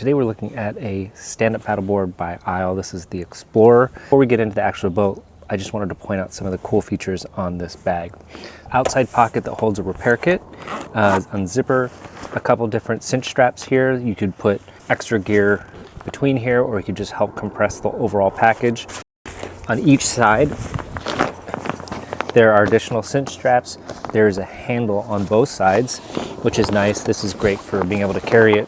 Today we're looking at a stand-up paddleboard by Isle. This is the Explorer. Before we get into the actual boat, I just wanted to point out some of the cool features on this bag. Outside pocket that holds a repair kit, unzipper, a couple different cinch straps here. You could put extra gear between here, or you could just help compress the overall package. On each side, there are additional cinch straps. There's a handle on both sides, which is nice. This is great for being able to carry it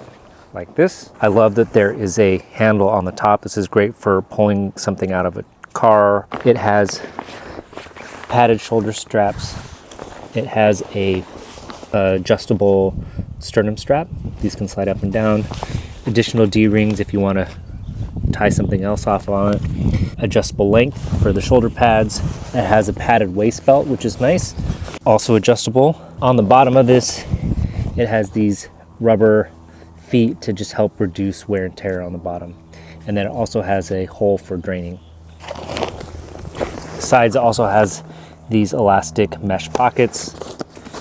like this. I love that there is a handle on the top. This is great for pulling something out of a car. It has padded shoulder straps. It has a adjustable sternum strap. These can slide up and down. Additional D-rings if you want to tie something else off on it. Adjustable length for the shoulder pads. It has a padded waist belt, which is nice. Also adjustable. On the bottom of this, it has these rubber feet to just help reduce wear and tear on the bottom. And then it also has a hole for draining. The sides also has these elastic mesh pockets.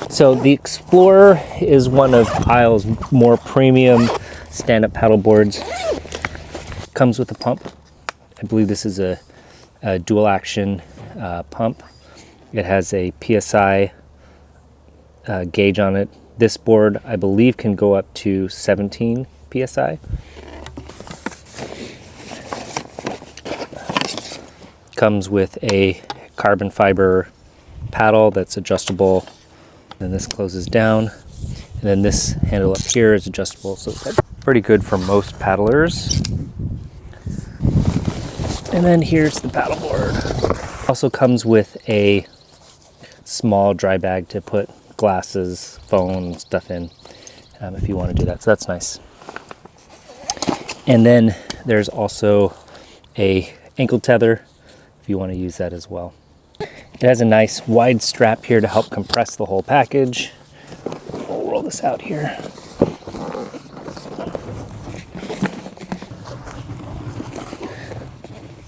So the Explorer is one of Isle's more premium stand-up paddle boards. Comes with a pump. I believe this is a dual action pump. It has a PSI gauge on it. This board, I believe, can go up to 17 PSI. Comes with a carbon fiber paddle that's adjustable. Then this closes down. And then this handle up here is adjustable, so that's pretty good for most paddlers. And then here's the paddleboard. Also comes with a small dry bag to put glasses, phone, stuff in if you want to do that. So that's nice. And then there's also a ankle tether if you want to use that as well. It has a nice wide strap here to help compress the whole package. We'll roll this out here.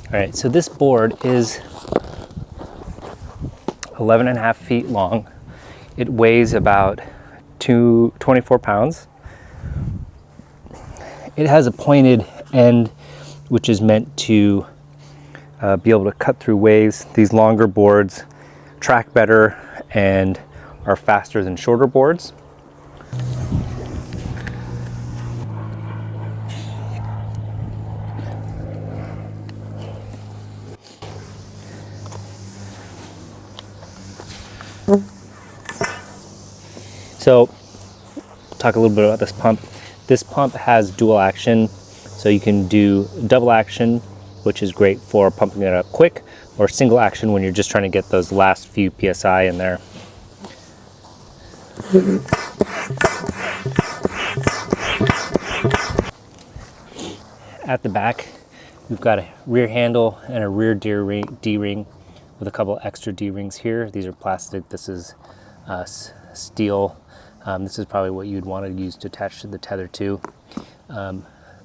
All right, so this board is 11.5 feet long. It weighs about 24 pounds. It has a pointed end, which is meant to be able to cut through waves. These longer boards track better and are faster than shorter boards. So, talk a little bit about this pump. This pump has dual action, so you can do double action, which is great for pumping it up quick, or single action when you're just trying to get those last few PSI in there. At the back, we've got a rear handle and a rear D-ring with a couple extra D-rings here. These are plastic. This is steel. This is probably what you'd want to use to attach to the tether too.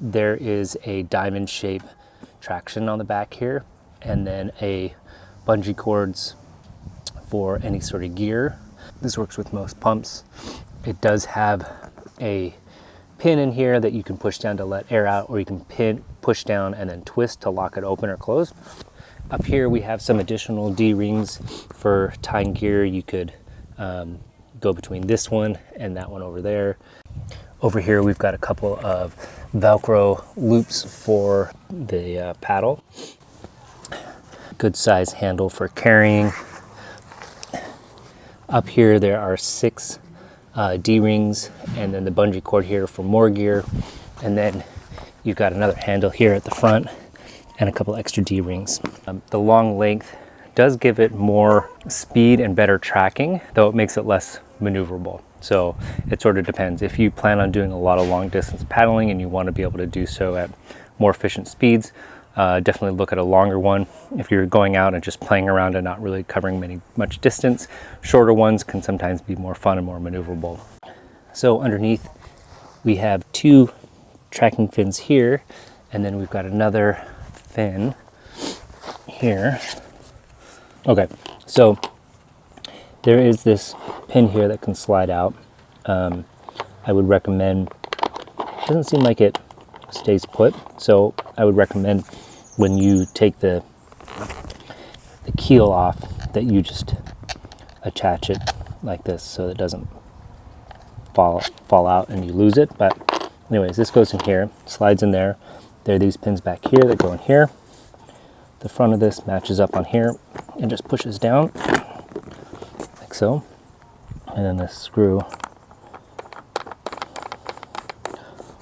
There is a diamond shape traction on the back here, and then a bungee cords for any sort of gear. This works with most pumps. It does have a pin in here that you can push down to let air out, or you can push down and then twist to lock it open or close. Up here we have some additional D-rings for tying gear. You could go between this one and that one over there. Over here we've got a couple of Velcro loops for the paddle. Good size handle for carrying. Up here there are 6 D-rings, and then the bungee cord here for more gear. And then you've got another handle here at the front and a couple extra D-rings. The long length does give it more speed and better tracking, though it makes it less maneuverable. So it sort of depends. If you plan on doing a lot of long distance paddling and you want to be able to do so at more efficient speeds, definitely look at a longer one. If you're going out and just playing around and not really covering much distance, shorter ones can sometimes be more fun and more maneuverable. So underneath we have 2 tracking fins here, and then we've got another fin here. Okay, so there is this pin here that can slide out. I would recommend, it doesn't seem like it stays put. So I would recommend when you take the keel off that you just attach it like this so it doesn't fall out and you lose it. But anyways, this goes in here, slides in there. There are these pins back here that go in here. The front of this matches up on here and just pushes down like so. And then this screw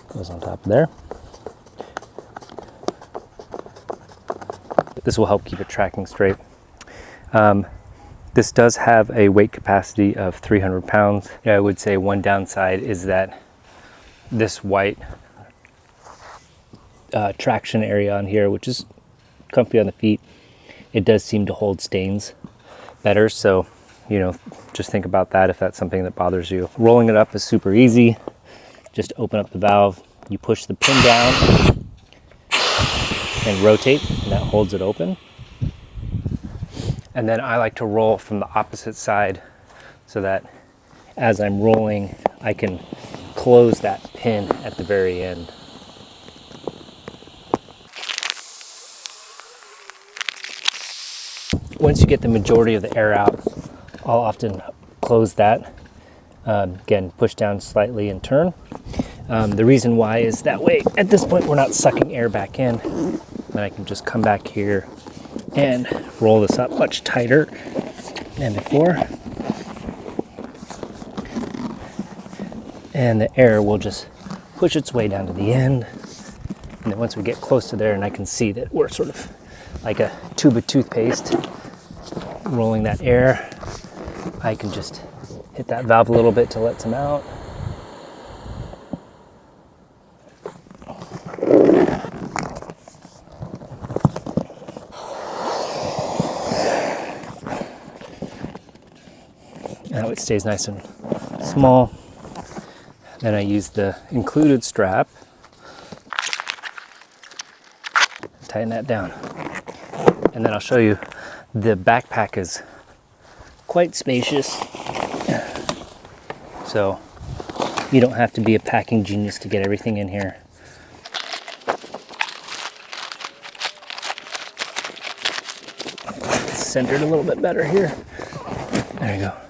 goes on top of there. This will help keep it tracking straight. This does have a weight capacity of 300 pounds. I would say one downside is that this white traction area on here, which is comfy on the feet, it does seem to hold stains better. So, you know, just think about that if that's something that bothers you. Rolling it up is super easy. Just open up the valve, you push the pin down and rotate, and that holds it open. And then I like to roll from the opposite side so that as I'm rolling, I can close that pin at the very end. Once you get the majority of the air out, I'll often close that. Again, push down slightly and turn. The reason why is that way, at this point, we're not sucking air back in. Then I can just come back here and roll this up much tighter than before. And the air will just push its way down to the end. And then once we get close to there and I can see that we're sort of like a tube of toothpaste rolling that air, I can just hit that valve a little bit to let some out. Now it stays nice and small. Then I use the included strap, tighten that down. And then I'll show you, the backpack is quite spacious. So you don't have to be a packing genius to get everything in here. Centered a little bit better here. There you go.